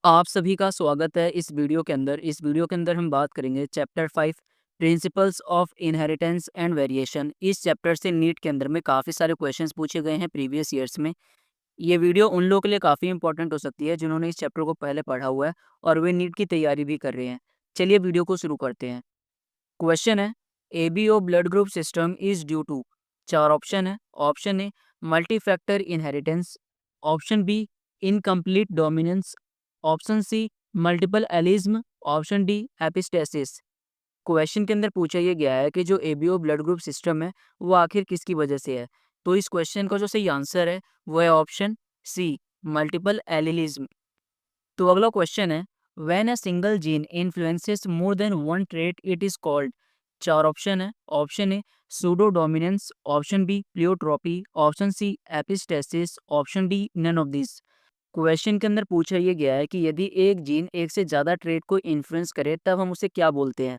आप सभी का स्वागत है इस वीडियो के अंदर। इस वीडियो के अंदर हम बात करेंगे chapter 5 principles of inheritance and variation. इस चैप्टर से नीट के अंदर में काफ़ी सारे क्वेश्चंस पूछे गए हैं प्रीवियस ईयर्स में। ये वीडियो उन लोगों के लिए काफ़ी इंपॉर्टेंट हो सकती है जिन्होंने इस चैप्टर को पहले पढ़ा हुआ है और वे नीट की तैयारी भी कर रहे हैं। चलिए वीडियो को शुरू करते हैं। क्वेश्चन है, ABO blood group system is due to. चार ऑप्शन है। Option A multi factor inheritance, option B incomplete dominance, option C multiple allelism, option D epistasis. Question के अंदर पूछा यह गया है कि जो एबीओ ब्लड ग्रुप सिस्टम है वो आखिर किसकी वजह से है। तो इस क्वेश्चन का जो सही आंसर है वो है ऑप्शन सी मल्टीपल एलिलिज्म। तो अगला क्वेश्चन है, when a single gene influences more than one trait it is called. चार ऑप्शन है। Option A pseudo dominance, option B pleiotropy, option C epistasis, option D none of this. Question के अंदर पूछा यह गया है कि यदि एक जीन एक से ज़्यादा ट्रेट को इन्फ्लुएंस करे तब हम उसे क्या बोलते हैं।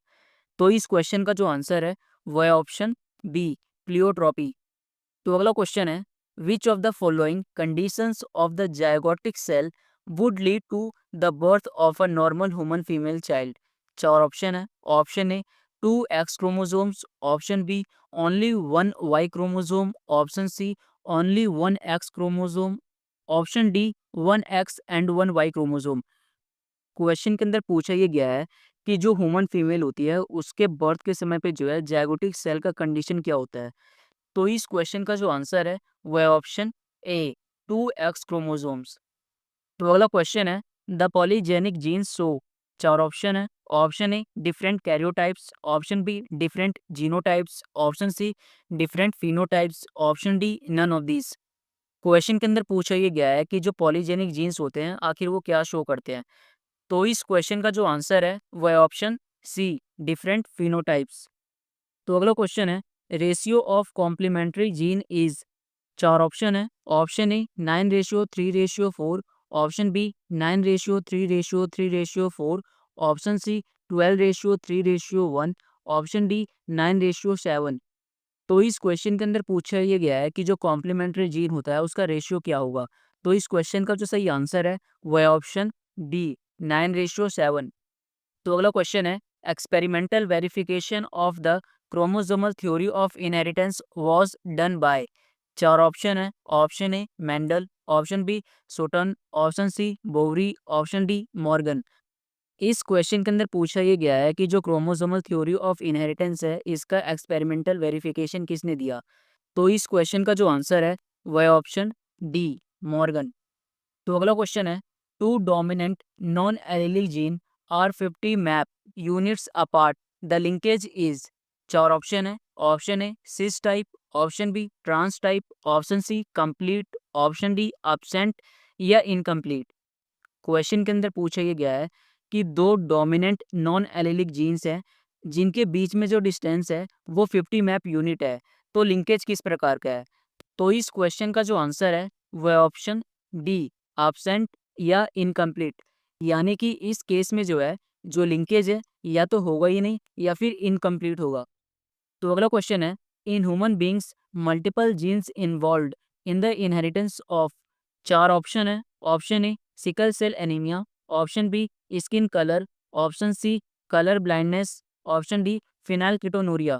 तो इस क्वेश्चन का जो आंसर है वह है ऑप्शन बी प्लियोट्रॉपी। तो अगला क्वेश्चन है, which of the following conditions of the zygotic cell would lead to the birth of a normal human female child. चार ऑप्शन है। Option A two X chromosomes, option B only one Y chromosome, option C only one X chromosome, option D one X and one Y chromosome. Question के अंदर पूछा ये गया है कि जो ह्यूमन फीमेल होती है उसके बर्थ के समय पे जो है जायगोटिक सेल का कंडीशन क्या होता है। तो इस क्वेश्चन का जो आंसर है वह option A two X chromosomes. तो अगला क्वेश्चन है, द पॉलीजेनिक जीन्स शो। चार ऑप्शन है। Option A different karyotypes, option B different genotypes, option C different phenotypes, option D none of this. Question के अंदर पूछा ये गया है कि जो पॉलीजेनिक जीन्स होते हैं आखिर वो क्या शो करते हैं। तो इस क्वेश्चन का जो आंसर है वह है ऑप्शन सी डिफरेंट फिनोटाइप्स। तो अगला क्वेश्चन है, ratio of complementary gene is. चार ऑप्शन है। Option A 9:3:4, option B 9:3:3:4, option C 12:3:1, option D 9:7। तो इस क्वेश्चन के अंदर पूछा ये गया है कि जो कॉम्प्लीमेंट्री जीन होता है उसका रेशियो क्या होगा। तो इस क्वेश्चन का जो सही आंसर है वह है ऑप्शन डी 9:7। तो अगला क्वेश्चन है, experimental verification of the chromosomal theory of inheritance was done by. चार ऑप्शन है। Option A Mendel, option B Sutton, option C Boveri, option D Morgan. इस क्वेश्चन के अंदर पूछा ये गया है कि जो क्रोमोसोमल थ्योरी ऑफ इनहेरिटेंस है इसका एक्सपेरिमेंटल वेरिफिकेशन किसने दिया। तो इस क्वेश्चन का जो आंसर है वह है ऑप्शन डी मॉर्गन। तो अगला क्वेश्चन है, two dominant non allelic gene are 50 map units apart, the linkage is. चार ऑप्शन है। Option A cis type, option B trans type, option C complete, option D absent या incomplete. Question के अंदर पूछा ये गया है कि दो डोमिनेंट नॉन एलिलिक जीन्स हैं जिनके बीच में जो डिस्टेंस है वो 50 मैप यूनिट है। तो लिंकेज किस प्रकार का है। तो इस क्वेश्चन का जो आंसर है वह ऑप्शन डी absent या इनकम्प्लीट। यानी कि इस केस में जो है जो लिंकेज है या तो होगा ही नहीं या फिर इनकम्प्लीट होगा। तो अगला क्वेश्चन है, in human beings multiple genes involve in the inheritance of. चार ऑप्शन है। Option A sickle cell anaemia, option B skin colour, option C colour blindness, option D phenylketonuria.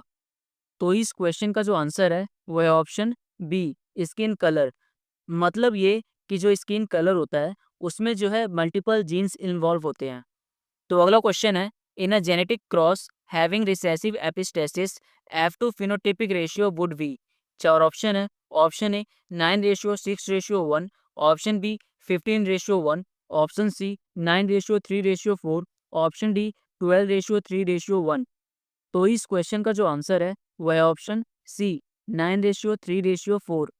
तो इस क्वेश्चन का जो आंसर है वह है ऑप्शन बी स्किन कलर। मतलब ये कि जो स्किन कलर होता है उसमें जो है मल्टीपल जीन्स इन्वॉल्व होते हैं। तो अगला क्वेश्चन है, in a genetic cross having recessive epistasis F2 phenotypic ratio would be. चार ऑप्शन है। Option A 9:6:1, option B 15:1, option C 9:3:4, option D 12:3:1। तो इस क्वेश्चन का जो आंसर है वह है ऑप्शन सी 9:3:4।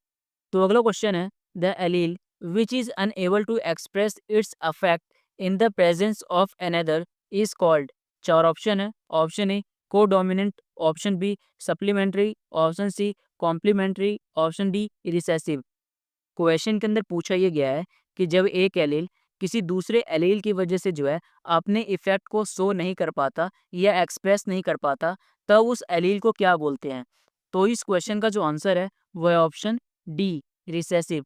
तो अगला क्वेश्चन है, the allele which is unable to express its affect in the presence of another is called. चार ऑप्शन है। Option A codominant, option B supplementary, option C complementary, option D recessive. Question के अंदर पूछा यह गया है कि जब एक एलील किसी दूसरे एलील की वजह से जो है अपने इफेक्ट को शो नहीं कर पाता या एक्सप्रेस नहीं कर पाता तब उस एलील को क्या बोलते हैं। तो इस क्वेश्चन का जो आंसर है वह है ऑप्शन डी रिसेसिव।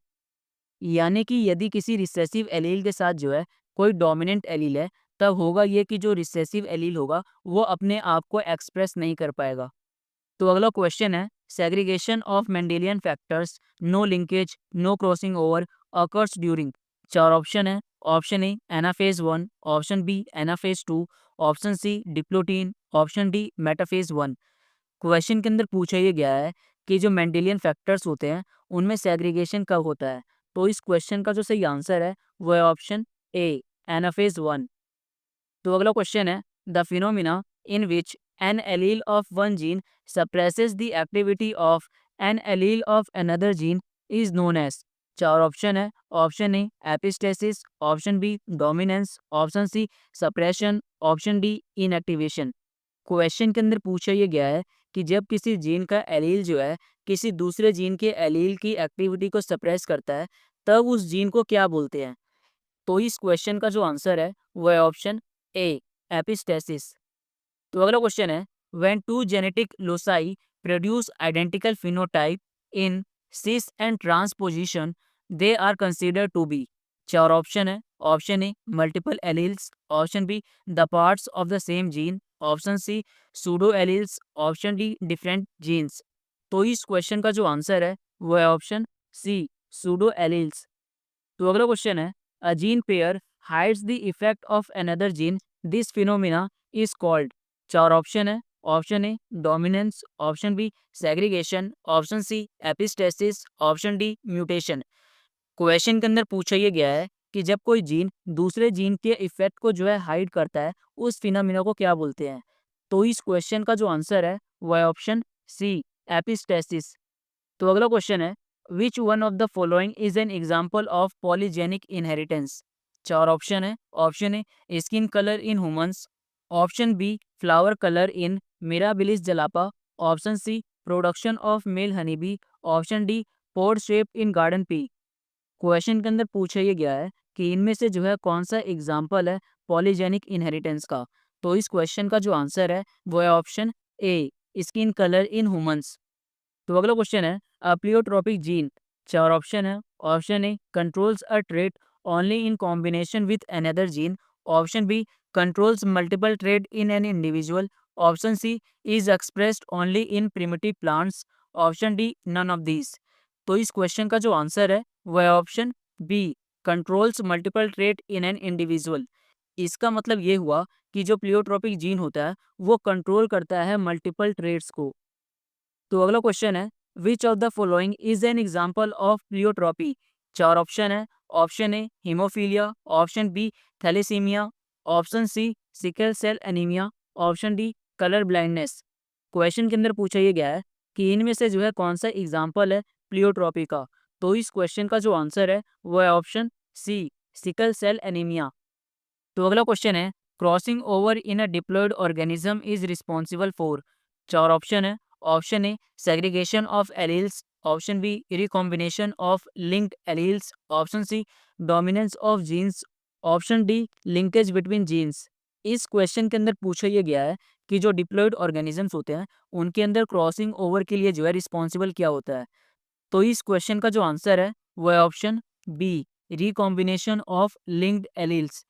यानी कि यदि किसी रिसेसिव एलील के साथ जो है कोई डोमिनेंट एलील है, तब होगा ये कि जो रिसेसिव एलील होगा वो अपने आप को एक्सप्रेस नहीं कर पाएगा। तो अगला क्वेश्चन है, segregation of Mendelian factors, no linkage, no crossing over, occurs during. चार ऑप्शन है। Option A anaphase 1, option B anaphase 2, option C diplotene, option D metaphase 1। Question के अंदर पूछा ये गया है कि जो मेंडेलियन फैक्टर्स होते हैं उनमें सेग्रीगेशन कब होता है। तो इस क्वेश्चन का जो सही आंसर है वो है ऑप्शन ए एनाफेज 1। तो अगला क्वेश्चन है, the phenomena in which an allele of one gene suppresses the activity of an allele of another gene is known as. चार ऑप्शन है। Option A epistasis, option B dominance, option C suppression, option D inactivation. Question के अंदर पूछा ये गया है कि जब किसी जीन का एलील जो है किसी दूसरे जीन के एलील की एक्टिविटी को सप्रेस करता है, तब उस जीन को क्या बोलते हैं। तो इस क्वेश्चन का जो आंसर है वो है ऑप्शन ए एपिस्टेसिस। तो अगला क्वेश्चन है, when two genetic loci produce identical phenotype in cis and transposition they are considered to be. चार ऑप्शन है। Option A multiple alleles, option B the parts of the same gene, option C pseudo alleles, option D different genes. तो इस question का जो answer है वो है option C pseudo alleles. तो अगला क्वेश्चन है, a gene pair hides the effect of another gene, this phenomena is called. चार ऑप्शन है। Option A dominance, option B segregation, option C epistasis, option D mutation. Question के अंदर पूछा ये गया है कि जब कोई जीन दूसरे जीन के इफेक्ट को जो है हाइड करता है, उस फिनोमिना को क्या बोलते हैं। तो इस क्वेश्चन का जो आंसर है वो है ऑप्शन सी एपिस्टेसिस। तो अगला क्वेश्चन है, which one of the following is an example of polygenic inheritance. चार ऑप्शन है। Option A skin colour in humans, option B flower colour in Mirabilis jalapa, option C production of male honey bee, option D pod shape in garden pea. Question के अंदर पूछा ये गया है कि इनमें से जो है कौन सा एग्जाम्पल है पॉलीजेनिक इनहेरिटेंस का। तो इस क्वेश्चन का जो आंसर है वो है option A skin colour in humans. तो अगला क्वेश्चन है, प्लियोट्रोपिक जीन। चार ऑप्शन है। Option A controls a trait only in combination with another gene, option B controls multiple trait in an individual, option C is expressed only in primitive plants, option D none of these. तो इस question का जो answer है वो है option B controls multiple trait in an individual. इसका मतलब ये हुआ कि जो प्लियोट्रोपिक जीन होता है वो कंट्रोल करता है मल्टीपल ट्रेट्स को। तो अगला क्वेश्चन है, which of the following is an example of pleiotropy. चार ऑप्शन है। Option A haemophilia, option B thalassaemia, option C sickle cell anaemia, option D colour blindness. Question के अंदर पूछा ये गया है कि इनमें से जो है कौन सा एग्जाम्पल है प्लियोट्रॉपी का। तो इस क्वेश्चन का जो आंसर है वो है option C sickle cell anaemia. तो अगला क्वेश्चन है, crossing over in a diploid organism is responsible for. चार ऑप्शन है। Option A segregation of alleles, option B recombination of linked alleles, option C dominance of genes, option D linkage between genes. इस question के अंदर पूछा यह गया है कि जो डिप्लॉयड ऑर्गेनिजम्स होते हैं उनके अंदर क्रॉसिंग ओवर के लिए जो है रिस्पॉन्सिबल क्या होता है। तो इस क्वेश्चन का जो आंसर है वो है option B recombination of linked alleles.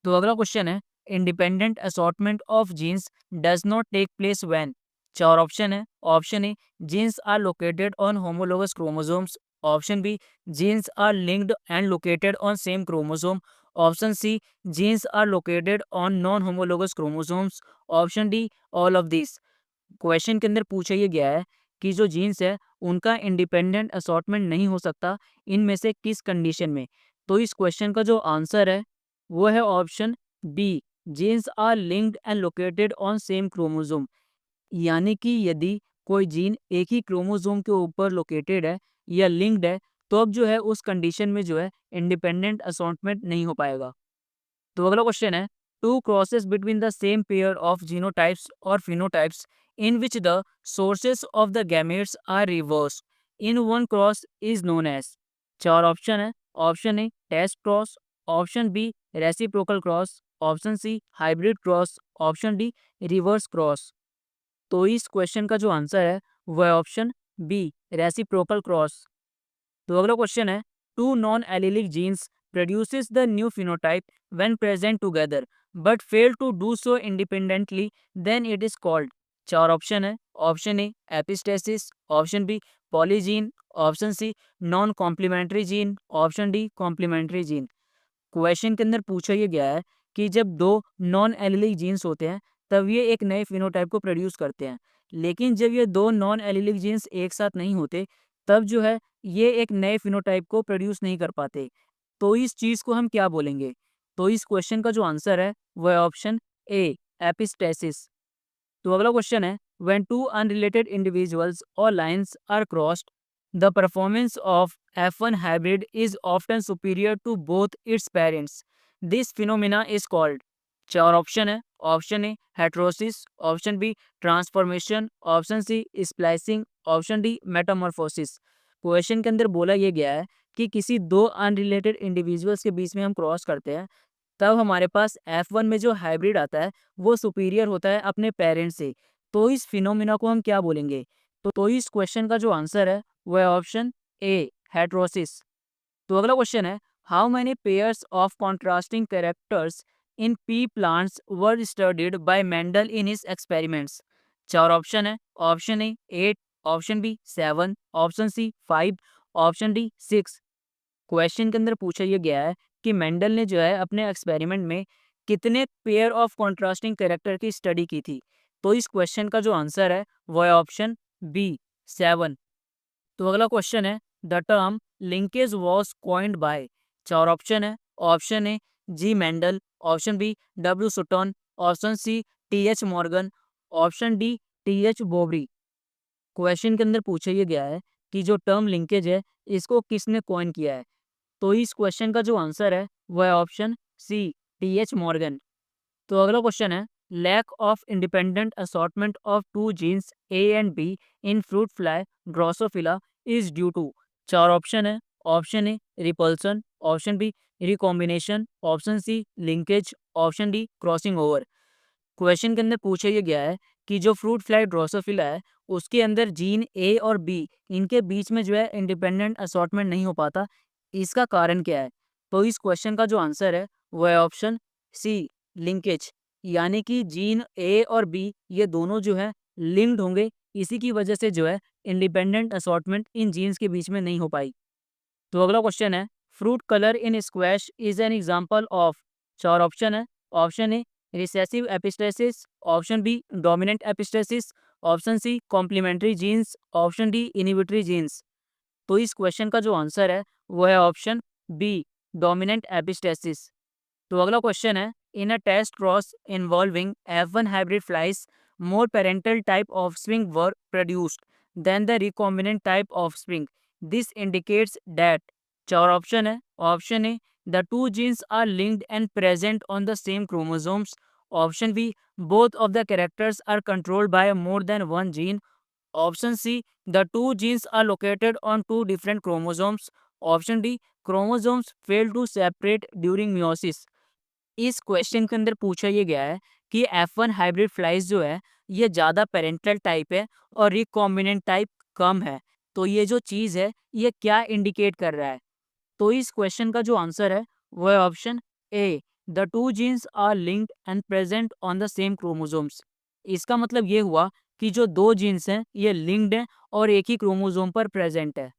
तो अगला क्वेश्चन है, independent assortment of genes does not take place when. चार ऑप्शन है। Option A genes are located on homologous chromosomes, option B genes are linked and located on same chromosome, option C genes are located on non homologous chromosomes, option D all of this. Question के अंदर पूछा ये गया है कि जो jeans है उनका इंडिपेंडेंट असॉर्टमेंट नहीं हो सकता इनमें से किस कंडीशन में। तो इस क्वेश्चन का जो आंसर है वो है option B genes are linked and located on same chromosome. यानी कि यदि कोई जीन एक ही क्रोमोसोम के ऊपर लोकेटेड है या लिंक्ड है तो अब जो है उस कंडीशन में जो है इंडिपेंडेंट असॉर्टमेंट नहीं हो पाएगा। तो अगला क्वेश्चन है, two crosses between the same pair of genotypes और phenotypes in which the sources of the gametes are reverse in one cross is known as. चार ऑप्शन है। Option A test cross, option B reciprocal cross, option C hybrid cross, option D reverse cross. तो इस question का जो answer है वह है option B reciprocal cross. तो अगला क्वेश्चन है, two non allelic genes produces the new phenotype when present together but fail to do so independently, then it is called। चार ऑप्शन है। Option A epistasis, option B polygene, option C non complementary gene, option D complementary gene. Question के अंदर पूछा ये गया है कि जब दो नॉन एलिलिक जीन्स होते हैं तब ये एक नए फिनोटाइप को प्रोड्यूस करते हैं, लेकिन जब ये दो नॉन एलिलिक जीन्स एक साथ नहीं होते तब जो है ये एक नए फिनोटाइप को प्रोड्यूस नहीं कर पाते। तो इस चीज़ को हम क्या बोलेंगे? तो इस क्वेश्चन का जो आंसर है वह है ऑप्शन ए एपिस्टेसिस। तो अगला क्वेश्चन है व्हेन टू अनरिलेटेड इंडिविजुअल्स और lines are crossed the performance of F1 hybrid is often superior to both its parents, this phenomena is called. चार ऑप्शन है। Option A heterosis, option B transformation, option C splicing, option D metamorphosis. Question के अंदर बोला यह गया है कि किसी दो अनरिलेटेड इंडिविजुअल्स के बीच में हम क्रॉस करते हैं तब हमारे पास F1 में जो हाइब्रिड आता है वो सुपीरियर होता है अपने पेरेंट से। तो इस फिनोमिना को हम क्या बोलेंगे? तो इस क्वेश्चन का जो आंसर है वो है ऑप्शन ए हेट्रोसिस। तो अगला क्वेश्चन है how many pairs of contrasting characters in pea plants were studied by Mendel in his experiments. चार ऑप्शन है। Option A 8, option B 7, option C 5, option D 6। Question के अंदर पूछा यह गया है कि मेंडल ने जो है अपने एक्सपेरिमेंट में कितने पेयर ऑफ कॉन्ट्रास्टिंग कैरेक्टर की स्टडी की थी। तो इस क्वेश्चन का जो आंसर है वो है ऑप्शन बी 7। तो अगला क्वेश्चन है the term linkage was coined by. चार ऑप्शन है। Option A G Mendel, option B W Sutton, option C T H Morgan, option D T H Boveri. Question के अंदर पूछा यह गया है कि जो टर्म लिंकेज है इसको किसने कॉइन किया है। तो इस क्वेश्चन का जो आंसर है वह है option C T H Morgan. तो अगला क्वेश्चन है lack of independent assortment of two genes A and B in fruit fly Drosophila is due to. चार ऑप्शन है। Option A repulsion, option B recombination, option C linkage, option D crossing over. Question के अंदर पूछा यह गया है कि जो फ्रूट फ्लाई ड्रोसोफिला है उसके अंदर जीन ए और बी इनके बीच में जो है इंडिपेंडेंट असॉर्टमेंट नहीं हो पाता, इसका कारण क्या है? तो इस क्वेश्चन का जो आंसर है वो है ऑप्शन सी लिंकेज। यानी कि जीन ए और बी ये दोनों जो है लिंक्ड होंगे, इसी की वजह से जो है इंडिपेंडेंट असॉर्टमेंट इन जीन्स के बीच में नहीं हो पाई। तो अगला क्वेश्चन है fruit colour in squash is an example of. चार ऑप्शन है। Option A recessive epistasis, option B dominant epistasis, option C complementary genes, option D inhibitory genes. तो इस क्वेश्चन का जो आंसर है वो है ऑप्शन बी डोमिनेंट एपिस्टेसिस। तो अगला क्वेश्चन है in a test cross involving F1 hybrid flies more parental type offspring were produced than the recombinant type offspring, this indicates that. चार option है। Option A the two genes are linked and present on the same chromosomes, option B both of the characters are controlled by more than one gene, option C the two genes are located on two different chromosomes, option D chromosomes fail to separate during meiosis. इस question के अंदर पूछा ये गया है कि F1 hybrid flies जो है ये ज़्यादा पेरेंटल टाइप है और रिकॉम्बिनेंट टाइप कम है। तो ये जो चीज़ है ये क्या इंडिकेट कर रहा है? तो इस क्वेश्चन का जो आंसर है वो है option A the two genes are linked and present on the same chromosomes. इसका मतलब ये हुआ कि जो दो जीन्स हैं ये लिंक्ड हैं और एक ही क्रोमोसोम पर प्रेजेंट है।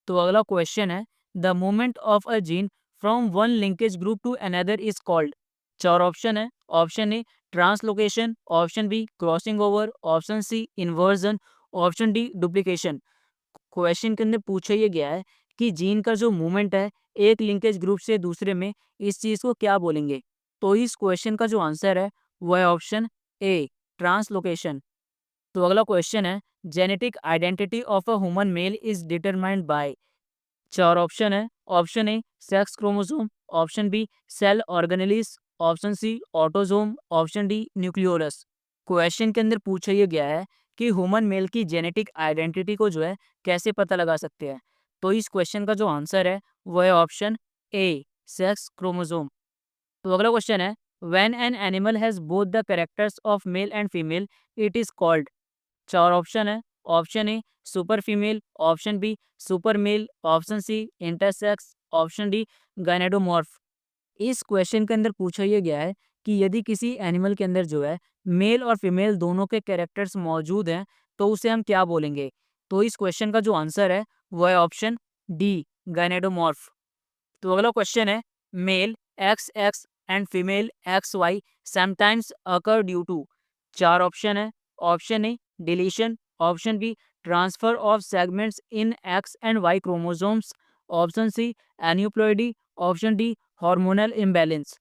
तो अगला क्वेश्चन है the movement of a gene from one linkage group to another is called. चार ऑप्शन है। Option A translocation, option B crossing over, option C inversion, option D duplication. Question के अंदर पूछा ये गया है कि जीन का जो मूवमेंट है एक लिंकेज ग्रुप से दूसरे में, इस चीज को क्या बोलेंगे? तो इस क्वेश्चन का जो आंसर है वो है ऑप्शन ए ट्रांसलोकेशन। तो अगला क्वेश्चन है genetic identity of a human male is determined by. चार ऑप्शन है। Option A sex chromosome, option B cell organelles, option C autosome, option D nucleolus. Question के अंदर पूछा यह गया है कि ह्यूमन मेल की जेनेटिक आइडेंटिटी को जो है कैसे पता लगा सकते हैं। तो इस क्वेश्चन का जो आंसर है वो है ऑप्शन ए सेक्स क्रोमोसोम। तो अगला क्वेश्चन है when an animal has both the characters of male and female it is called. चार ऑप्शन है। Option A super female, option B super male, option C intersex, option D gynandromorph. इस question के अंदर पूछा ये गया है कि यदि किसी एनिमल के अंदर जो है मेल और फीमेल दोनों के कैरेक्टर्स मौजूद हैं तो उसे हम क्या बोलेंगे। तो इस क्वेश्चन का जो आंसर है वो है ऑप्शन डी, गायनेडोमॉर्फ। तो अगला क्वेश्चन है, male X X and female X Y sometimes occur due to. चार ऑप्शन है। Option A deletion, option B transfer of segments in X and Y chromosomes, option C aneuploidy, option D hormonal imbalance.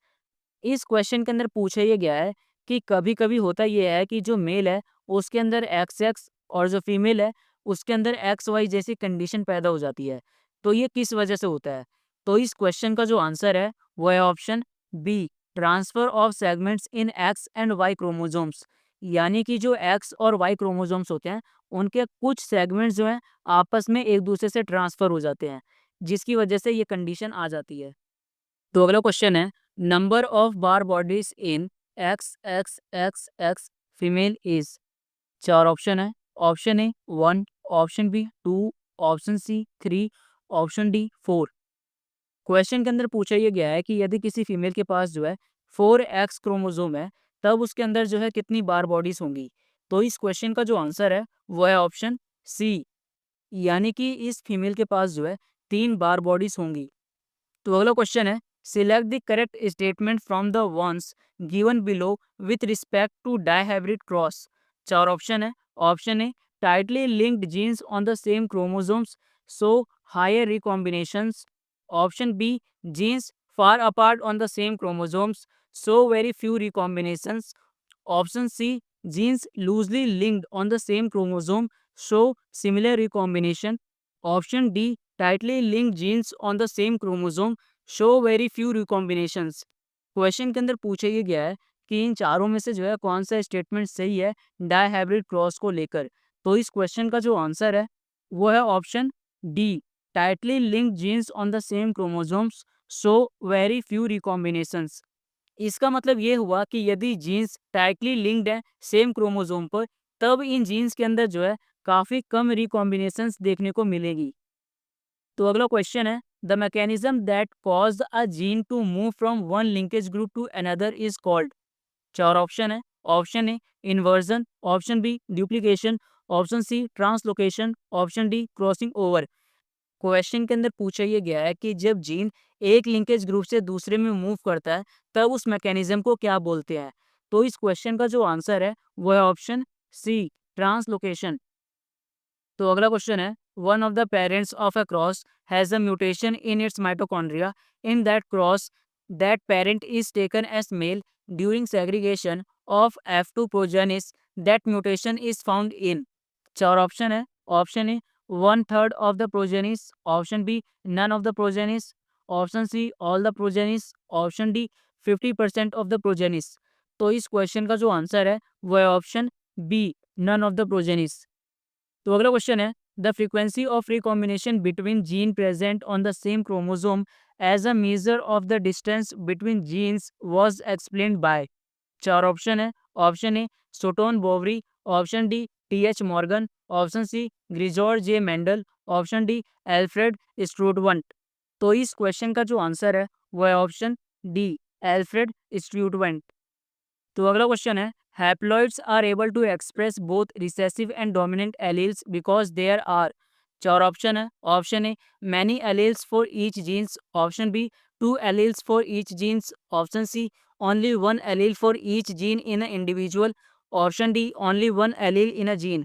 इस question के अंदर पूछा ये गया है कि कभी-कभी होता ये है कि जो मेल है उसके अंदर एक्स एक्स और जो फीमेल है उसके अंदर एक्स वाई जैसी कंडीशन पैदा हो जाती है। तो ये किस वजह से होता है? तो इस क्वेश्चन का जो आंसर है वो है option B, transfer of segments in X and Y chromosomes. यानी कि जो एक्स और वाई क्रोमोसोम्स होते हैं उनके कुछ सेगमेंट्स जो हैं आपस में एक दूसरे से ट्रांसफर हो जाते हैं, जिसकी वजह से ये कंडीशन आ जाती है। तो अगला क्वेश्चन है, number of Barr bodies in X X X X female is. चार ऑप्शन है। Option A 1, option B 2, option C 3, option D 4। Question के अंदर पूछा ये गया है कि यदि किसी फीमेल के पास जो है 4x क्रोमोसोम है तब उसके अंदर जो है कितनी बार बॉडीज होंगी। तो इस क्वेश्चन का जो आंसर है वो है ऑप्शन सी, यानी कि इस फीमेल के पास जो है 3 बार बॉडीज होंगी। तो अगला क्वेश्चन है, select the correct statement from the ones given below with respect to dihybrid cross. चार ऑप्शन है। Option A tightly linked genes on the same chromosomes so higher recombinations, option B genes far apart on the same chromosomes so very few recombinations, option C genes loosely linked on the same chromosome show similar recombination, option D tightly linked genes on the same chromosome show very few recombinations। Question के अंदर पूछा ये गया है कि इन चारों में से जो है कौन सा स्टेटमेंट सही है डायहाइब्रिड क्रॉस को लेकर। तो इस क्वेश्चन का जो आंसर है वो है option D, tightly linked genes on the same chromosomes show very few recombinations. इसका मतलब ये हुआ कि यदि जीन्स टाइटली लिंक्ड है सेम क्रोमोसोम पर तब इन जीन्स के अंदर जो है काफी कम रिकॉम्बिनेशंस देखने को मिलेगी। तो अगला क्वेश्चन है, the mechanism that cause a gene to move from one linkage group to another is called. चार ऑप्शन है। Option A inversion, option B duplication, option C translocation, option D crossing over. Question के अंदर पूछा ये गया है कि जब जीन एक लिंकेज ग्रुप से दूसरे में मूव करता है तब उस मैकेनिज्म को क्या बोलते हैं। तो इस क्वेश्चन का जो आंसर है वो है ऑप्शन सी, ट्रांसलोकेशन। तो अगला क्वेश्चन है, one of the parents of a cross has a mutation in its mitochondria, in that cross that parent is taken as male during segregation of F2 progenies, that mutation is found in. चार option है। Option A 1/3 of the progenies, option B none of the progenies, option C all the progenies, option D 50% of the progenies. तो इस question का जो answer है वो है option B, none of the progenies. तो अगला क्वेश्चन है, the frequency of recombination between gene present on the same chromosome as a measure of the distance between genes was explained by. चार option है। Option A Sutton Boveri, option D T.H. Morgan, option C Gregor J Mendel, option D Alfred Sturtevant. तो इस question का जो answer है वो है option D, Alfred Sturtevant. तो अगला क्वेश्चन है, haploids are able to express both recessive and dominant alleles because there are. चार ऑप्शन है। Option A many alleles for each genes, option B 2 alleles for each genes, option C only 1 allele for each gene in a individual, option D only 1 allele in a gene.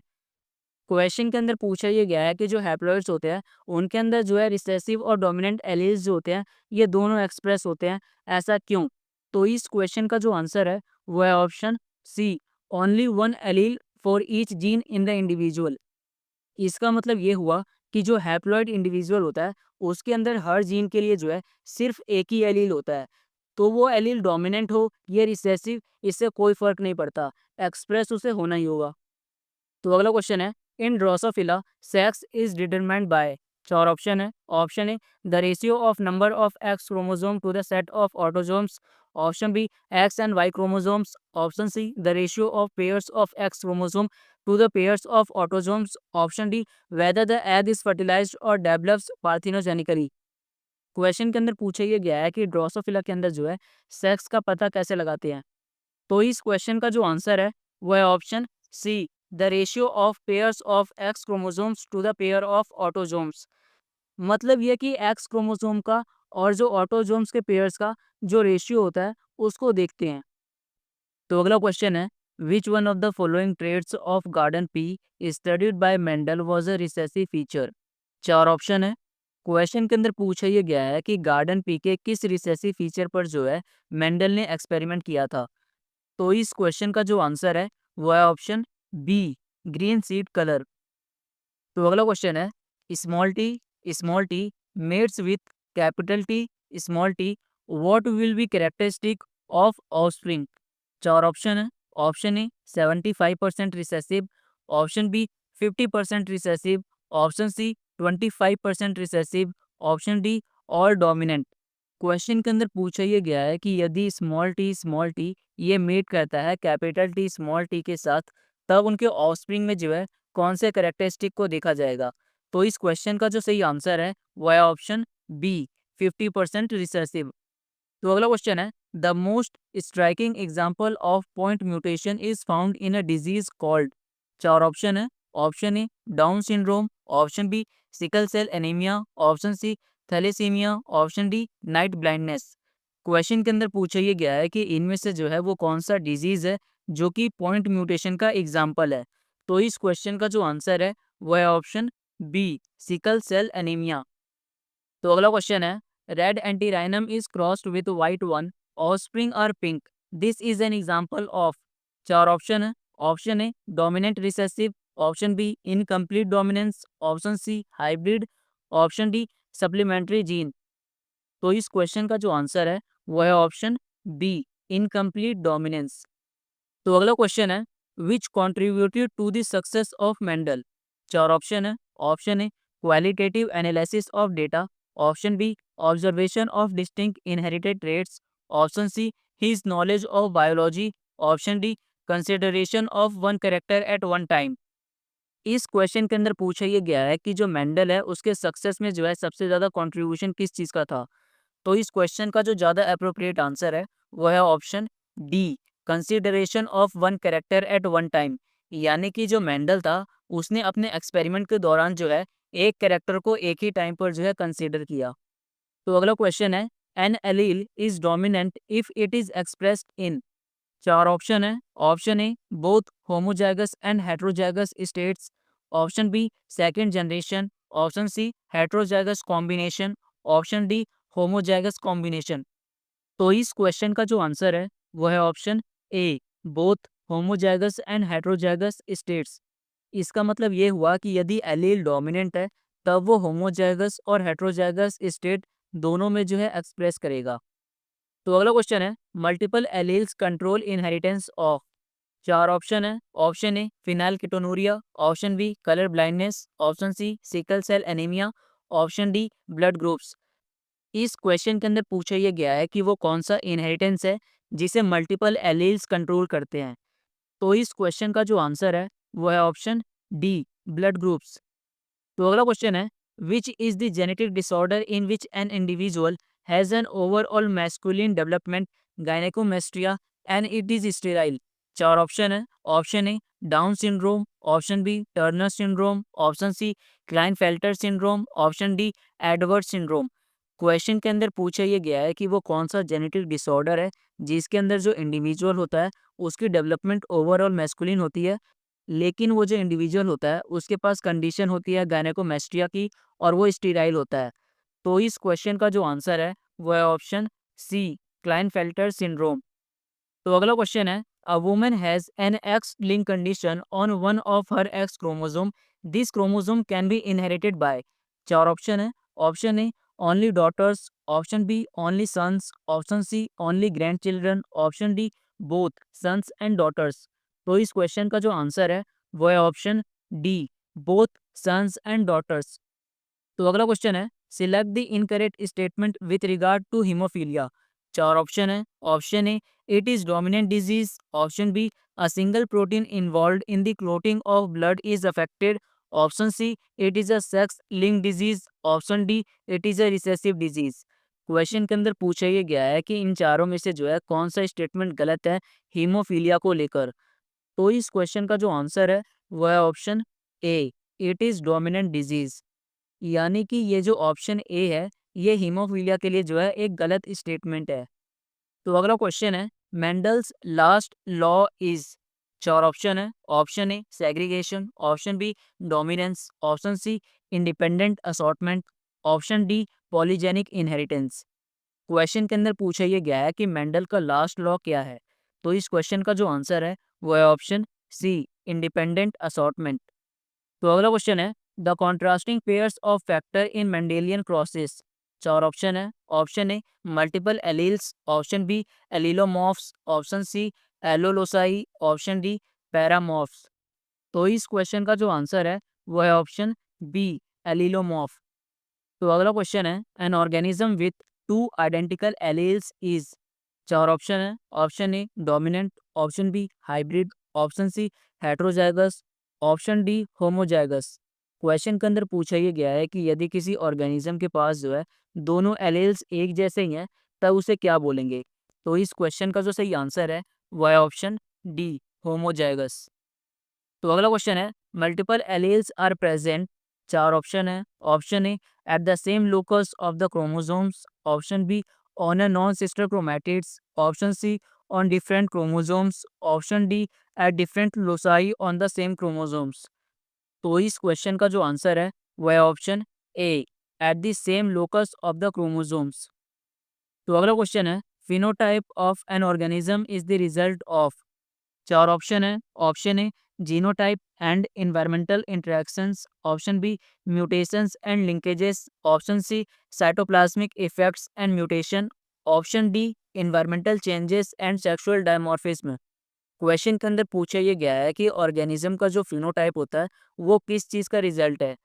Question के अंदर पूछा ये गया है कि जो haploids होते हैं उनके अंदर जो है रिसेसिव और डोमिनेंट एलील्स जो होते हैं ये दोनों एक्सप्रेस होते हैं, ऐसा क्यों। तो इस क्वेश्चन का जो आंसर है वो है option C, only 1 allele for each gene in the individual. इसका मतलब ये हुआ कि जो हैप्लॉइड इंडिविजुअल होता है उसके अंदर हर जीन के लिए जो है सिर्फ एक ही एलील होता है। तो वो एलील डोमिनेंट हो या रिसेसिव इससे कोई फर्क नहीं पड़ता, एक्सप्रेस उसे होना ही होगा। तो अगला क्वेश्चन है, in Drosophila sex is determined by. चार ऑप्शन है। Option A the ratio of number of X chromosome to the set of autosomes, option B X and Y chromosomes, option C the ratio of pairs of X chromosome to the pairs of autosomes, option D whether the egg is fertilized और develops parthenogenetically. Question के अंदर पूछा ये गया है कि Drosophila के अंदर जो है सेक्स का पता कैसे लगाते हैं। तो इस क्वेश्चन का जो आंसर है वो है option C, the ratio of pairs of X chromosomes to the pair of autosomes. मतलब ये कि एक्स क्रोमोसोम का और जो ऑटोजोम्स के पेयर्स का जो रेशियो होता है उसको देखते हैं। तो अगला क्वेश्चन है, which one of the following traits of garden pea studied by Mendel was a recessive feature. चार ऑप्शन है। क्वेश्चन के अंदर पूछा ये गया है कि गार्डन पी के किस रिसेसिव फीचर पर जो है मेंडल ने एक्सपेरिमेंट किया था। तो इस क्वेश्चन का जो आंसर है वो है option B, green seed colour. तो अगला क्वेश्चन है, small T mates with capital T small T, what will be characteristic of offspring. चार ऑप्शन है। Option A 75% recessive, option B 50% recessive, option C 25% recessive, option D all dominant. Question के अंदर पूछा ये गया है कि यदि स्मॉल टी ये मेट करता है कैपिटल टी स्मॉल टी के साथ, तब उनके ऑफस्प्रिंग में जो है कौन से कैरेक्टरिस्टिक को देखा जाएगा। तो इस क्वेश्चन का जो सही आंसर है वो है ऑप्शन बी, 50% रिसेसिव। तो अगला क्वेश्चन है, the most striking example of point mutation is found in a disease called. चार ऑप्शन है। Option A Down syndrome, option B sickle cell anaemia, option C thalassaemia, option D night blindness. Question के अंदर पूछा ये गया है कि इनमें से जो है वो कौन सा डिजीज है जो कि पॉइंट म्यूटेशन का एग्जाम्पल है। तो इस क्वेश्चन का जो आंसर है वो है option B, sickle cell anaemia. तो अगला क्वेश्चन है, red antirrhinum is crossed with white one, offspring are pink, this is an example of. चार ऑप्शन है। Option A dominant recessive, option B incomplete dominance, option C hybrid, option D supplementary gene. तो इस question का जो answer है वो है option B, incomplete dominance. तो अगला क्वेश्चन है, which contributed to the success of Mendel. चार ऑप्शन है। Option A qualitative analysis of data, option B observation of distinct inherited traits, option C his knowledge of biology, option D consideration of one character at one time. इस question के अंदर पूछा ये गया है कि जो मेंडल है उसके सक्सेस में जो है सबसे ज़्यादा कंट्रीब्यूशन किस चीज़ का था। तो इस क्वेश्चन का जो ज़्यादा अप्रोप्रिएट आंसर है वो है option D, consideration of one character at one time. यानी कि जो मेंडल था उसने अपने एक्सपेरिमेंट के दौरान जो है एक कैरेक्टर को एक ही टाइम पर जो है कंसीडर किया। तो अगला क्वेश्चन है, an allele is dominant if it is expressed in. चार ऑप्शन है। Option A both homozygous and heterozygous states, option B second generation, option C heterozygous combination, option D homozygous combination. तो इस question का जो answer है वो है option A, both homozygous and heterozygous states. इसका मतलब ये हुआ कि यदि एलील डोमिनेंट है तब वो होमोजाइगस और हेट्रोजाइगस स्टेट दोनों में जो है एक्सप्रेस करेगा। तो अगला क्वेश्चन है, multiple alleles control inheritance of. चार ऑप्शन है। Option A phenylketonuria, option B colour blindness, option C sickle cell anaemia, option D blood groups. इस क्वेश्चन के अंदर पूछा यह गया है कि वो कौन सा इनहेरिटेंस है जिसे मल्टीपल एलील्स कंट्रोल करते हैं। तो इस क्वेश्चन का जो आंसर है वो है ऑप्शन डी, ब्लड ग्रुप्स। तो अगला क्वेश्चन है, which is the genetic disorder in which an individual has an overall masculine development gynaecomastia and it is sterile. चार ऑप्शन है। Option A Down syndrome, option B Turner syndrome, option C Klinefelter syndrome, option D Edward syndrome. Question के अंदर पूछा यह गया है कि वो कौन सा जेनेटिक डिसऑर्डर है जिसके अंदर जो इंडिविजुअल होता है उसकी डेवलपमेंट ओवरऑल मैस्कुलिन होती है, लेकिन वो जो इंडिविजुअल होता है उसके पास कंडीशन होती है गायनेकोमेस्ट्रिया की और वो स्टीराइल होता है। तो इस क्वेश्चन का जो आंसर है वो है ऑप्शन सी, क्लाइनफेल्टर सिंड्रोम। तो अगला क्वेश्चन है, a woman has an X link condition on one of her X chromosome, this chromosome can be inherited by. चार ऑप्शन है। Option A only daughters, option B only sons, option C only grand children, option D both sons and daughters. तो इस question का जो answer है वो है option D, both sons and daughters. तो अगला क्वेश्चन है, select the incorrect statement with regard to haemophilia. चार ऑप्शन है। Option A it is dominant disease, option B a single protein involve in the clotting of blood is affected, option C, it is a sex linked disease. Option D, it is a recessive disease. Question के अंदर पूछा ये गया है कि इन चारों में से जो है कौन सा स्टेटमेंट गलत है हीमोफीलिया को लेकर। तो इस क्वेश्चन का जो आंसर है वो है option A, it is dominant disease. यानी कि ये जो ऑप्शन ए है ये हीमोफीलिया के लिए जो है एक गलत स्टेटमेंट है। तो अगला क्वेश्चन है, मेंडल्स लास्ट लॉ इज। चार ऑप्शन है। Option A segregation, option B dominance, option C independent assortment, option D polygenic inheritance. Question के अंदर पूछा ये गया है कि मेंडल का लास्ट लॉ क्या है। तो इस क्वेश्चन का जो आंसर है वो है ऑप्शन सी, इंडिपेंडेंट असॉर्टमेंट। तो अगला क्वेश्चन है, the contrasting pairs of factor in Mendelian crosses. चार ऑप्शन है। Option A multiple alleles, option B allelomorphs, option C alleloloci, option D paramorphs. तो इस क्वेश्चन का जो आंसर है वो है ऑप्शन बी, एलिलोमॉर्फ। तो अगला क्वेश्चन है, an organism with two identical alleles is. चार ऑप्शन है। Option A dominant, option B hybrid, option C heterozygous, option D homozygous. Question के अंदर पूछा ये गया है कि यदि किसी ऑर्गेनिज्म के पास जो है दोनों एलील्स एक जैसे ही हैं तब उसे क्या बोलेंगे। तो इस क्वेश्चन का जो सही आंसर है वह है ऑप्शन डी, होमोजाइगस। तो अगला क्वेश्चन है, मल्टीपल एलील्स आर प्रेजेंट। चार ऑप्शन है। Option A at the same locus of the chromosomes, option B on a non sister chromatids, option C on different chromosomes, option D at different loci on the same chromosomes. तो इस question का जो answer है वह है option A, at the same locus of the chromosomes. तो अगला question है, phenotype of an organism is the result of. चार ऑप्शन है। Option A genotype and environmental interactions, option B mutations and linkages, option C cytoplasmic effects and mutation, option D environmental changes and sexual dimorphism. Question के अंदर पूछा ये गया है कि organism का जो फिनोटाइप होता है वो किस चीज़ का रिजल्ट है।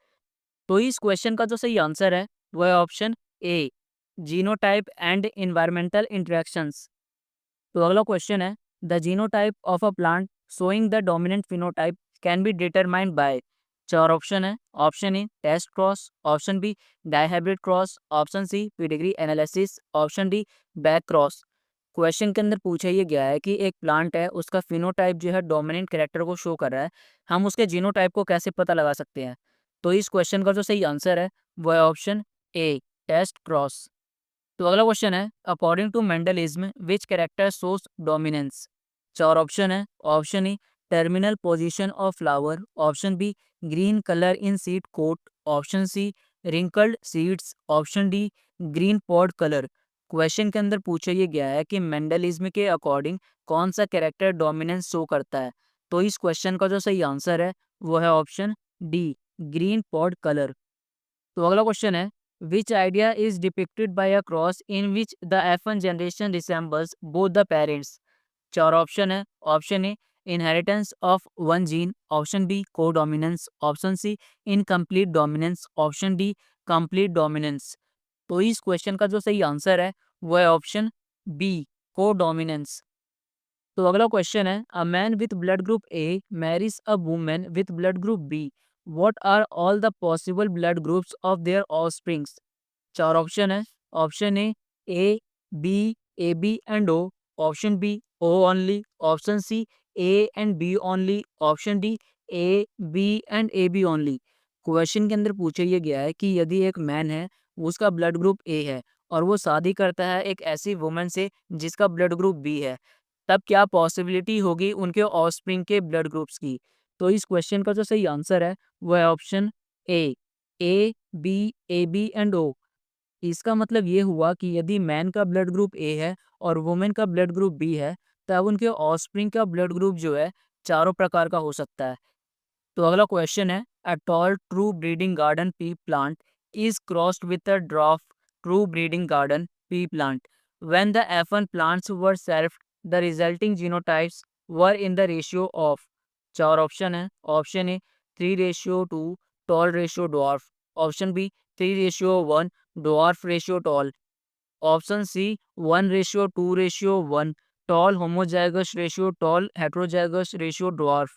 तो इस क्वेश्चन का जो सही आंसर है वो है option A, genotype and environmental interactions. तो अगला क्वेश्चन है, the genotype of a plant showing the dominant phenotype can be determined by. चार ऑप्शन है। Option A test cross, option B dihybrid cross, option C pedigree analysis, option D back cross. Question के अंदर पूछा ये गया है कि एक प्लांट है उसका फिनोटाइप जो है डोमिनेंट कैरेक्टर को शो कर रहा है, हम उसके जीनोटाइप को कैसे पता लगा सकते हैं। तो इस क्वेश्चन का जो सही आंसर है वो है ऑप्शन ए, टेस्ट क्रॉस। तो अगला क्वेश्चन है, according to Mendelism which character shows dominance. चार ऑप्शन है। Option A terminal position of flower, option B green colour in seed coat, option C wrinkled seeds, option D green pod colour. Question के अंदर पूछा ये गया है कि Mendelism के अकॉर्डिंग कौन सा कैरेक्टर डोमिनेंस शो करता है। तो इस क्वेश्चन का जो सही आंसर है वो है option D, green pod colour. तो अगला क्वेश्चन है, which idea is depicted by a cross in which the F1 generation resembles both the parents. चार ऑप्शन है। Option A inheritance of one gene, option B codominance, option C incomplete dominance, option D complete dominance. तो इस question का जो सही answer है वो है ऑप्शन बी, को डोमिनेंस। तो अगला क्वेश्चन है, a man with blood group A marriage a women with blood group B, what are all the possible blood groups of their offsprings. चार ऑप्शन है। Option A B, A B and O, option B O only, option C A and B only, option D A B and A B only. Question के अंदर पूछा ये गया है कि यदि एक मैन है उसका ब्लड ग्रुप ए है और वो शादी करता है एक ऐसी वुमेन से जिसका ब्लड ग्रुप बी है, तब क्या पॉसिबिलिटी होगी उनके ऑफस्प्रिंग के ब्लड ग्रुप्स की। तो इस क्वेश्चन का जो सही आंसर है वो है option A B, A B and O. इसका मतलब ये हुआ कि यदि मैन का ब्लड ग्रुप ए है और वुमेन का ब्लड ग्रुप बी है तब उनके ऑफस्प्रिंग का ब्लड ग्रुप जो है चारों प्रकार का हो सकता है। तो अगला क्वेश्चन है, a tall true breeding garden pea plant is crossed with a dwarf true breeding garden pea plant when the F1 plants were served, the resulting genotypes were in the ratio of। चार option है। Option A 3:2 tall ratio dwarf, option B 3:1 dwarf ratio tall, option C 1:2:1 tall homozygous ratio tall heterozygous ratio dwarf,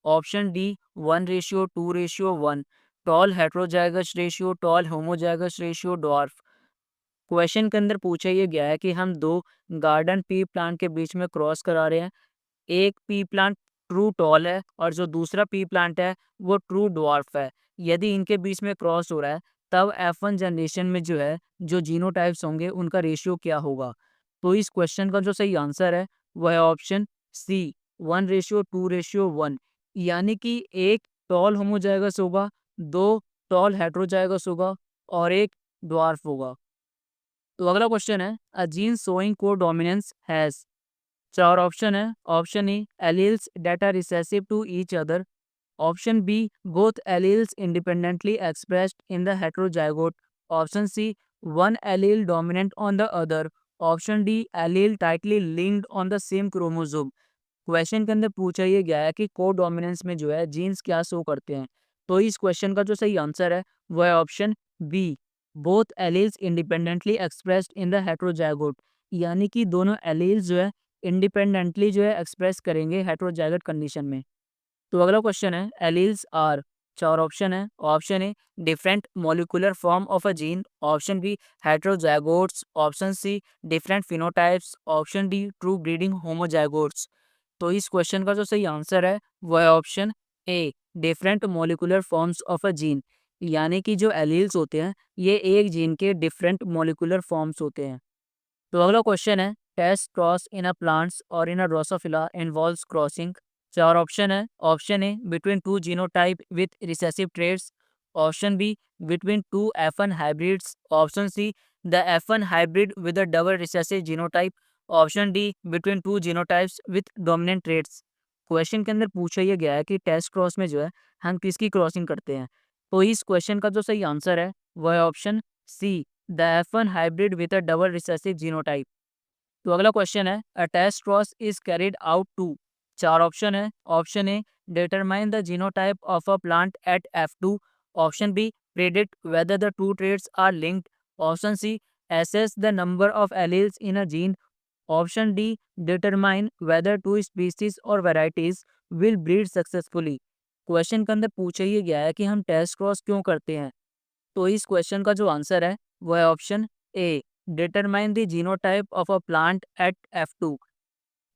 option D 1:2:1, tall heterozygous ratio, tall homozygous ratio, dwarf. Question के अंदर पूछा ये गया है कि हम दो गार्डन पी प्लांट के बीच में क्रॉस करा रहे हैं। एक पी प्लांट ट्रू टॉल है और जो दूसरा पी प्लांट है वो ट्रू डवार्फ है। यदि इनके बीच में क्रॉस हो रहा है तब F1 जनरेशन में जो है जो जीनोटाइप्स होंगे उनका रेशियो क्या होगा। तो इस क्वेश्चन का जो सही आंसर है वह है ऑप्शन सी 1:2:1, यानी कि एक टॉल होमोजाइगस होगा, दो टॉल हेट्रोजाइगस होगा और एक ड्वार्फ होगा। तो अगला क्वेश्चन है a gene showing codominance has. चार ऑप्शन है। Option A alleles that are recessive to each other, option B both alleles independently expressed in the heterozygote, option C one allele dominant on the other, option D allele tightly linked on the same chromosome. Question के अंदर पूछा ये गया है कि codominance में जो है जीन्स क्या शो करते हैं। तो इस क्वेश्चन का जो सही आंसर है वह है option B both alleles independently expressed in the heterozygote, यानी कि दोनों एलील्स जो है इंडिपेंडेंटली जो है एक्सप्रेस करेंगे हेट्रोजाइगोट कंडीशन में। तो अगला क्वेश्चन है एलील्स आर। चार ऑप्शन है। Option A different molecular form of a gene, option B heterozygotes, option C different phenotypes, option D true breeding homozygotes. तो इस क्वेश्चन का जो सही आंसर है वह है option A different molecular forms of a gene, यानी कि जो एलील्स होते हैं ये एक जीन के डिफरेंट मॉलिक्यूलर फॉर्म्स होते हैं। तो अगला क्वेश्चन है test cross in a plants और इन अ ड्रोसोफिला इन्वॉल्व्स क्रॉसिंग। चार ऑप्शन है। Option A between two genotype with recessive traits, option be between two F1 hybrids, option C the F1 hybrid with a double recessive genotype, option D between two genotypes with dominant traits. Question के अंदर पूछा यह गया है कि test cross में जो है हम किसकी क्रॉसिंग करते हैं। तो इस क्वेश्चन का जो सही आंसर है वह है option C the F1 hybrid with a double recessive genotype. तो अगला क्वेश्चन है a test cross is carried out to. चार ऑप्शन है। Option A determine the genotype of a plant at F2, option B predict whether the two traits are linked, option C assess the number of alleles in a gene, option D determine whether two species or varieties will breed successfully. Question के अंदर पूछा ही गया है कि हम test cross क्यों करते हैं। तो इस क्वेश्चन का जो आंसर है वो है option A determine the genotype of a plant at F2।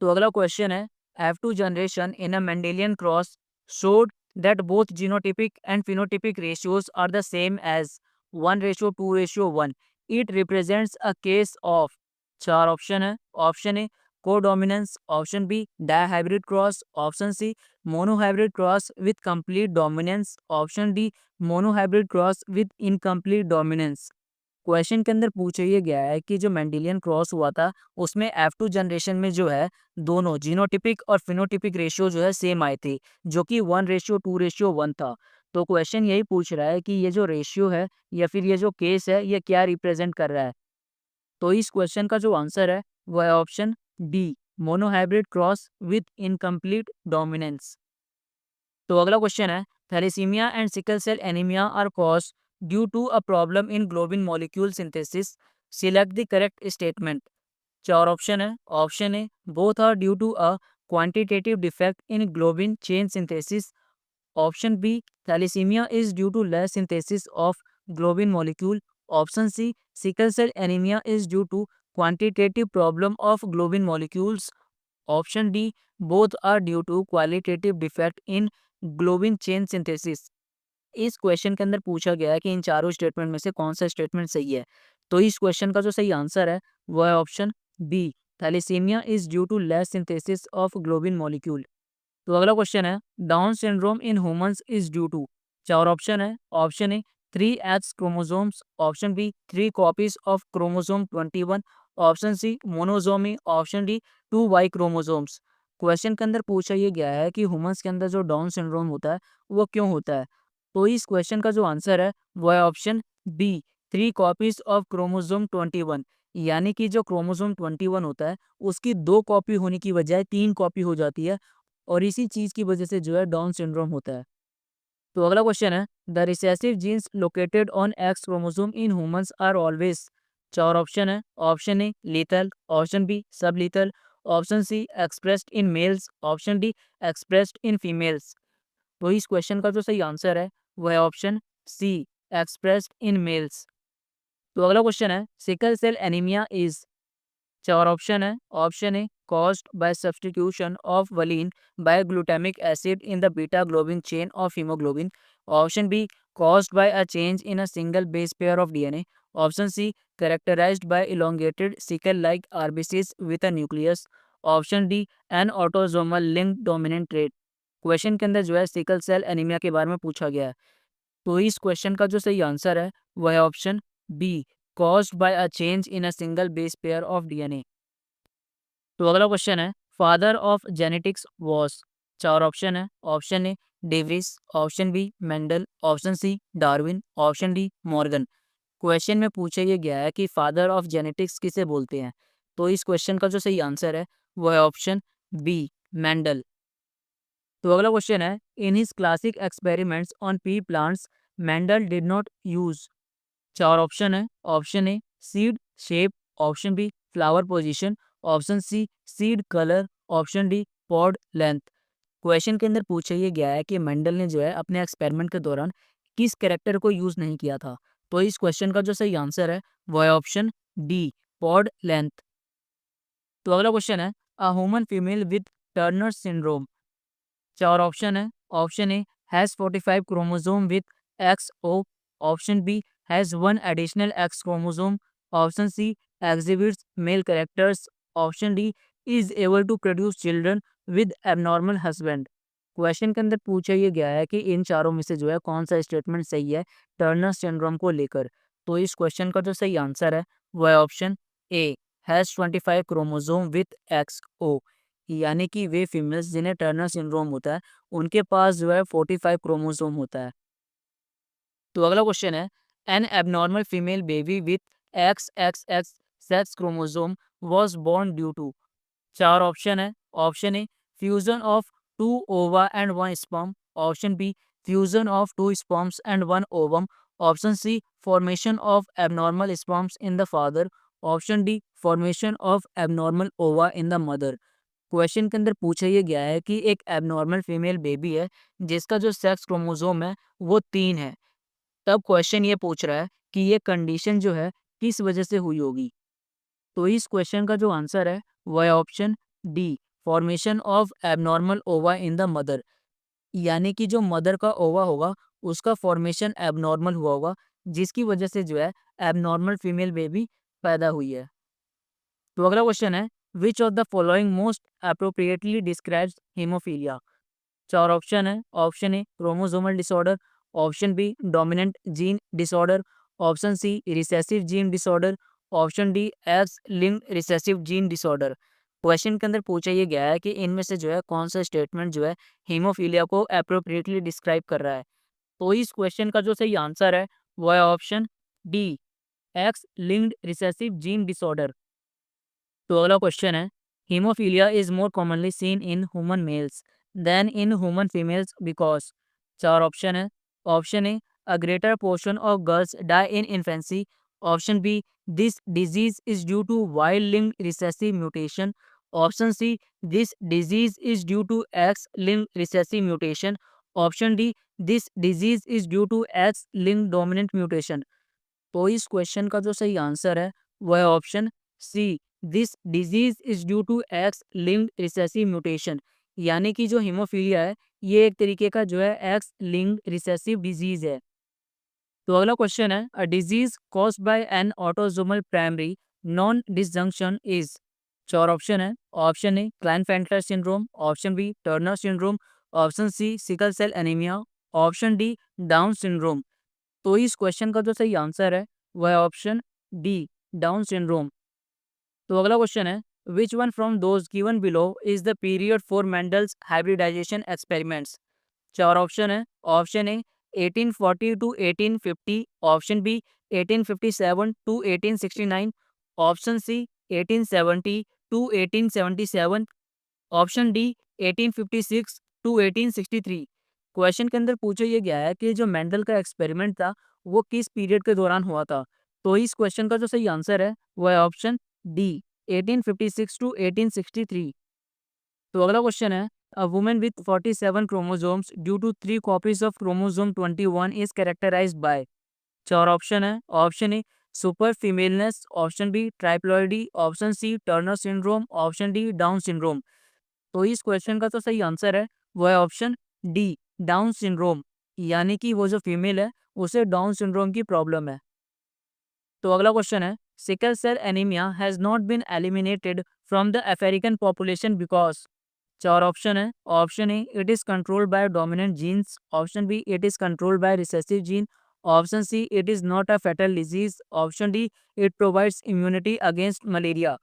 तो अगला क्वेश्चन है F2 generation in a Mendelian cross showed that both genotypic and phenotypic ratios are the same as 1:2:1, it represents a case of। चार option है। Option A codominance, option B dihybrid cross, option C monohybrid cross with complete dominance, option D monohybrid cross with incomplete dominance. Question के अंदर पूछा ये गया है कि जो मेंडेलियन क्रॉस हुआ था उसमें F2 जनरेशन में जो है दोनों जीनोटिपिक और फिनोटिपिक रेशियो जो है सेम आए थे, जो कि 1:2:1 था। तो क्वेश्चन यही पूछ रहा है कि ये जो रेशियो है या फिर ये जो केस है ये क्या रिप्रेजेंट कर रहा है। तो इस क्वेश्चन का जो आंसर है वो है option D monohybrid cross with incomplete dominance. तो अगला क्वेश्चन है thalassaemia and sickle cell anaemia are cause due to a problem in globin molecule synthesis, select the correct statement. चार ऑप्शन है। Option A both are due to a quantitative defect in globin chain synthesis, option B thalassaemia is due to less synthesis of globin molecule, option C sickle cell anaemia is due to quantitative problem of globin molecules, option D both are due to qualitative defect in globin chain synthesis. इस question के अंदर पूछा गया है कि इन चारों statement में से कौन सा स्टेटमेंट सही है। तो इस क्वेश्चन का जो सही आंसर है वो है option B thalassaemia is due to less synthesis of globin molecule. तो अगला क्वेश्चन है Down syndrome in humans is due to. चार ऑप्शन है। Option A 3X chromosomes, option B 3 copies of chromosome 21, option C monosomy, option D 2Y chromosomes. Question के अंदर पूछा ये गया है कि ह्यूमंस के अंदर जो डाउन सिंड्रोम होता है वो क्यों होता है। तो इस क्वेश्चन का जो आंसर है वो है option B 3 copies of chromosome 21, यानी कि जो क्रोमोसोम 21 होता है उसकी 2 कॉपी होने की बजाय 3 कॉपी हो जाती है और इसी चीज की वजह से जो है डाउन सिंड्रोम होता है। तो अगला क्वेश्चन है the recessive genes located on X chromosome in humans are always. चार ऑप्शन है। Option A lethal, option B sublethal, option C expressed in males, option D expressed in females. तो इस question का जो सही answer है वह है option C, expressed in males. तो अगला क्वेश्चन है, सिकल सेल एनीमिया इज, चार ऑप्शन है। Option A, caused by substitution of valine by glutamic acid in the beta globin chain of haemoglobin. Option B, caused by a change in a single base pair of DNA. Option C, characterized by elongated sickle-like RBCs with a nucleus. Option D, an autosomal linked dominant trait. Question के अंदर जो है sickle cell anaemia के बारे में पूछा गया है। तो इस क्वेश्चन का जो सही आंसर है वह है option B, caused by a change in a single base pair of DNA. तो अगला क्वेश्चन है, फादर ऑफ जेनेटिक्स वॉज, चार ऑप्शन है। Option A, De Vries. Option B, Mendel. Option C, Darwin. Option D, Morgan. Question में पूछा ये गया है कि फादर ऑफ जेनेटिक्स किसे बोलते हैं। तो इस क्वेश्चन का जो सही आंसर है वो है ऑप्शन बी, मेंडल। तो अगला क्वेश्चन है, in his classic experiments on pea plants Mendel did not use, चार ऑप्शन है। Option A, seed shape. Option B, flower position. Option C, seed colour. Option D, pod length. Question के अंदर पूछा ये गया है कि मेंडल ने जो है अपने एक्सपेरिमेंट के दौरान किस कैरेक्टर को यूज नहीं किया था। तो इस क्वेश्चन का जो सही आंसर है वो है ऑप्शन डी, पॉड लेंथ। तो अगला क्वेश्चन है, a human female with Turner syndrome, चार ऑप्शन है। Option A, has 45 chromosome with X O. Option B, has one additional X chromosome. Option C, exhibits male characters. Option D, is able to produce children with abnormal husband. Question के अंदर पूछा ये गया है कि इन चारों में से जो है कौन सा स्टेटमेंट सही है टर्नर सिंड्रोम को लेकर। तो इस क्वेश्चन का जो सही आंसर है वह है option A, has 25 chromosome with X O. यानी कि वे फीमेल्स जिन्हें टर्नर सिंड्रोम होता है उनके पास जो है 45 क्रोमोसोम होता है। तो अगला क्वेश्चन है, an abnormal female baby with X X X sex chromosome was born due to, चार ऑप्शन है। Option A, fusion of two ova and one sperm. Option B, fusion of two sperms and one ovum. Option C, formation of abnormal sperms in the father. Option D, formation of abnormal ova in the mother. Question के अंदर पूछा ये गया है कि एक abnormal female baby है जिसका जो सेक्स क्रोमोसोम है वो 3 है। तब क्वेश्चन ये पूछ रहा है कि ये कंडीशन जो है किस वजह से हुई होगी। तो इस क्वेश्चन का जो आंसर है वह है option D, formation of abnormal ova in the mother. यानी कि जो मदर का ओवा होगा उसका फॉर्मेशन एबनॉर्मल हुआ होगा जिसकी वजह से जो है एबनॉर्मल फीमेल बेबी पैदा हुई है। तो अगला क्वेश्चन है, which of the following most appropriately describes haemophilia, चार ऑप्शन है। Option A, chromosomal disorder. Option B, dominant gene disorder. Option C, recessive gene disorder. Option D, X linked recessive gene disorder. Question के अंदर पूछा ये गया है कि इनमें से जो है कौन सा स्टेटमेंट जो है हीमोफीलिया को अप्रोप्रिएटली डिस्क्राइब कर रहा है। तो इस क्वेश्चन का जो सही आंसर है वो है option D, X linked recessive gene disorder. तो अगला क्वेश्चन है, haemophilia is more commonly seen in human males than in human females because, चार ऑप्शन है। Option A, a greater portion of girls die in infancy. Option B, this disease is due to wild linked recessive mutation. Option C, this disease is due to X linked recessive mutation. Option D, this disease is due to X linked dominant mutation. तो इस question का जो सही answer है वह है option C, this disease is due to X linked recessive mutation. यानी कि जो हीमोफीलिया है ये एक तरीके का जो है एक्स लिंक्ड रिसेसिव डिजीज है। तो अगला क्वेश्चन है, a disease caused by an autosomal primary non disjunction is, चार ऑप्शन है। Option A, Klinefelter syndrome. Option B, Turner syndrome. Option C, sickle cell anaemia. Option D, Down syndrome. तो इस question का जो सही आंसर है वह है ऑप्शन डी, डाउन सिंड्रोम। तो अगला क्वेश्चन है, which one from those given below is the period for Mendel's hybridization experiments, चार ऑप्शन है। Option A, 1840 to 1850। Option B, 1857 to 1869। Option C, 1870 to 1877। Option D, 1856 to 1863। Question के अंदर पूछा ये गया है कि जो मेंडल का एक्सपेरिमेंट था वो किस पीरियड के दौरान हुआ था। तो इस क्वेश्चन का जो सही आंसर है वो है ऑप्शन डी, 1856 टू 1863। तो अगला क्वेश्चन है, A woman with 47 chromosomes due to 3 copies of chromosome 21 is characterized by। चार ऑप्शन है। Option A super femaleness, option B triploidy, option C Turner syndrome, option D Down syndrome. तो इस question का जो सही आंसर है वो है ऑप्शन डी, डाउन सिंड्रोम। यानी कि वो जो फीमेल है उसे डाउन सिंड्रोम की प्रॉब्लम है। तो अगला क्वेश्चन है, sickle cell anaemia has not been eliminated from the African population because. चार ऑप्शन है। Option A it is controlled by dominant genes, option B it is controlled by recessive gene, option C it is not a fatal disease, option D it provides immunity against malaria.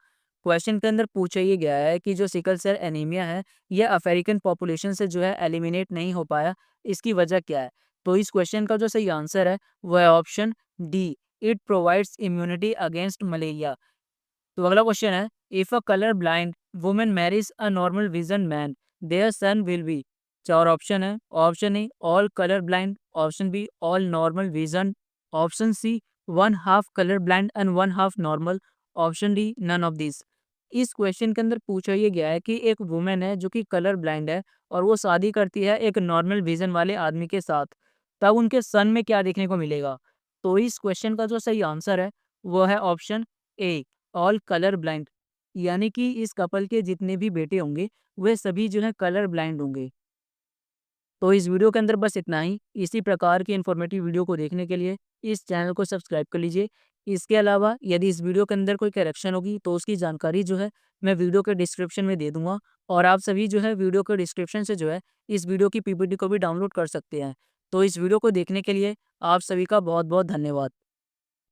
Question के अंदर पूछा ये गया है कि जो sickle cell anaemia है ये अफ्रीकन पॉपुलेशन से जो है एलिमिनेट नहीं हो पाया, इसकी वजह क्या है। तो इस क्वेश्चन का जो सही आंसर है वो है option D, it provides immunity against malaria. तो अगला क्वेश्चन है, if a colour blind women marriage a normal vision man their son will be. चार ऑप्शन है। Option A all colour blind, option B all normal vision, option C one half colour blind and one half normal, option D none of this. इस question के अंदर पूछा ये गया है कि एक वुमेन है जो कि कलर ब्लाइंड है और वो शादी करती है एक नॉर्मल विजन वाले आदमी के साथ, तब उनके सन में क्या देखने को मिलेगा। तो इस क्वेश्चन का जो सही आंसर है वो है option A, all colour blind. यानी कि इस कपल के जितने भी बेटे होंगे वे सभी जो है कलर ब्लाइंड होंगे। तो इस वीडियो के अंदर बस इतना ही। इसी प्रकार की इन्फॉर्मेटिव वीडियो को देखने के लिए इस चैनल को सब्सक्राइब कर लीजिए। इसके अलावा यदि इस वीडियो के अंदर कोई करेक्शन होगी तो उसकी जानकारी जो है मैं वीडियो के डिस्क्रिप्शन में दे दूंगा, और आप सभी जो है वीडियो के डिस्क्रिप्शन से जो है इस वीडियो की पीपीटी को भी डाउनलोड कर सकते हैं। तो इस वीडियो को देखने के लिए आप सभी का बहुत बहुत धन्यवाद।